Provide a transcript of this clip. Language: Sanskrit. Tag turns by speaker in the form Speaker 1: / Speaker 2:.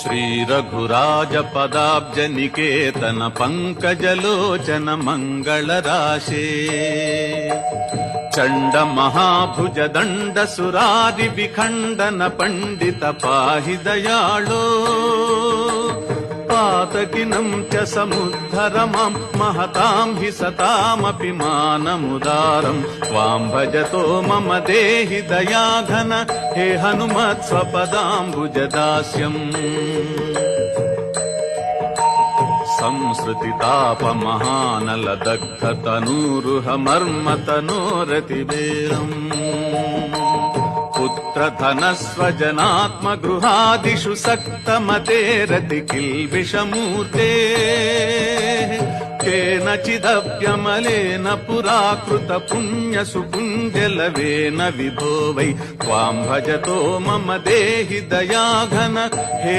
Speaker 1: श्रीरघुराज पदाब्ज निकेतन पंकजलोचन मंगलराशे चंड महाभुज दंड सुरारि विखंडन पंडित पाहि दयाळो पातकिनं च समुद्धर मां महतां हि सतामपि मानमुदारं त्वां भजतो मम देहि दयाघन हे हनुमत् स्वपदाम्बुजदास्यम् संसृतितापमहानलदग्धतनूरुहमर्मतनोरतिवेरम् पुत्रधनस्वजनात्मगृहादिषु सक्तमतेरति किल्बिषमूर्ते केनचिदप्यमलेन पुराकृत पुण्यसुपुञ्जलवेन विभो वै त्वां भजतो मम देहि दयाघन हे